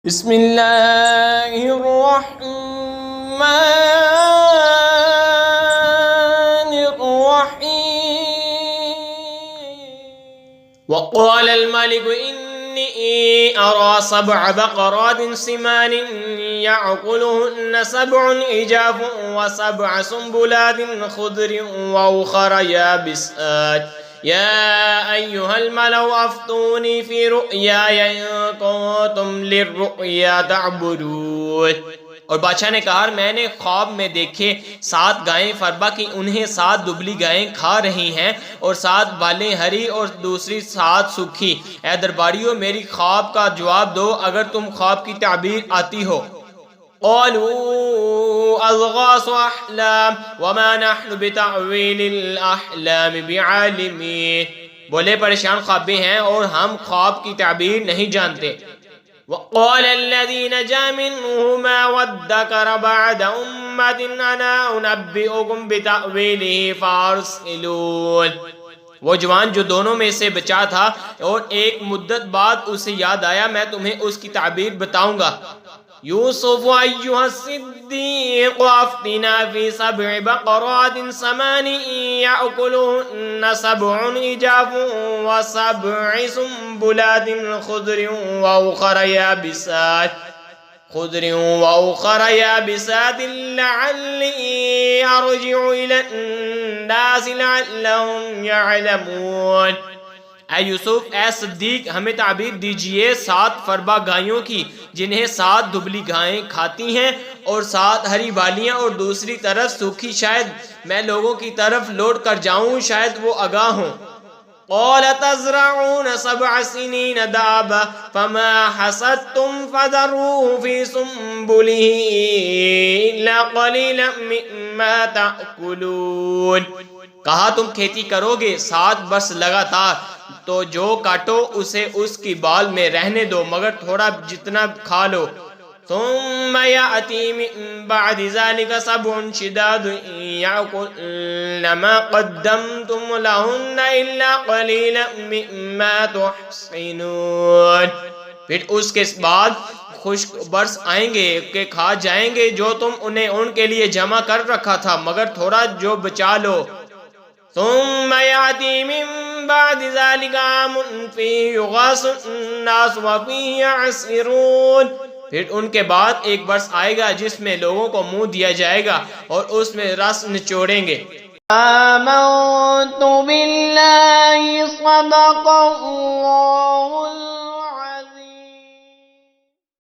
بسم اللہ الرحمن الرحیم وقال الملك إني أرى 7 بقرات سمان يعقلهن 7 عجاف و7 سنبلات خضر وأخر يابسات يا أيها الملأ أفتوني في رؤياي إن كنتم للرؤيا تعبدون۔ اور بادشاہ نے کہا میں نے خواب میں دیکھے 7 گائیں فربا کی، انہیں 7 دبلی گائیں کھا رہی ہیں اور 7 بالیں ہری اور دوسری 7 سوکھی۔ اے درباریوں میری خواب کا جواب دو اگر تم خواب کی تعبیر آتی ہو۔ قالوا اضغاث احلام وما نحن بتأویل الاحلام بعالمین، بولے پریشان خوابیں ہیں اور ہم خواب کی تعبیر نہیں جانتے۔ وقال الذي نجا منهما وادكر بعد أمة أنا أنبئكم بتأويله فأرسلون، وہ جوان جو دونوں میں سے بچا تھا اور ایک مدت بعد اسے یاد آیا میں تمہیں اس کی تعبیر بتاؤں گا۔ یوسف ایھا الصدیق افتنا فی 7 بقرات سمان یأکلهن 7 عجاف و7 سنبلات خضر وأخر یابسات لعلی ارجع الی الناس لعلهم یعلمون۔ اے یوسف، اے صدیق، ہمیں تعبیر دیجئے 7 فربا گائیوں کی جنہیں 7 دبلی گائیں کھاتی ہیں اور 7 ہری بالیاں اور دوسری طرف سوکھی، شاید میں لوگوں کی طرف لوٹ کر جاؤں، شاید وہ آگاہ ہوں۔ قال تزرعون 7 سنين دابا فما حصدتم فذروه في سنبله إلا قليلا مما تأكلون، کہا تم کھیتی کرو گے 7 برس لگاتار، تو جو کاٹو اسے اس کی بال میں رہنے دو مگر تھوڑا جتنا کھا لو۔ ثم يأتي من بعد ذلك 7 شداد يأكلن ما قدمتم لهن إلا قليلا مما تحصنون، پھر اس کے بعد خشک برس آئیں گے کہ کھا جائیں گے جو تم انہیں ان کے لیے جمع کر رکھا تھا مگر تھوڑا جو بچا لو۔ ثم يأتي من بعد ذلك عام فيه يغاث الناس وفيه يعصرون، پھر ان کے بعد ایک برس آئے گا جس میں لوگوں کو منہ دیا جائے گا اور اس میں رس نچوڑیں گے۔ آمنت باللہ صدق اللہ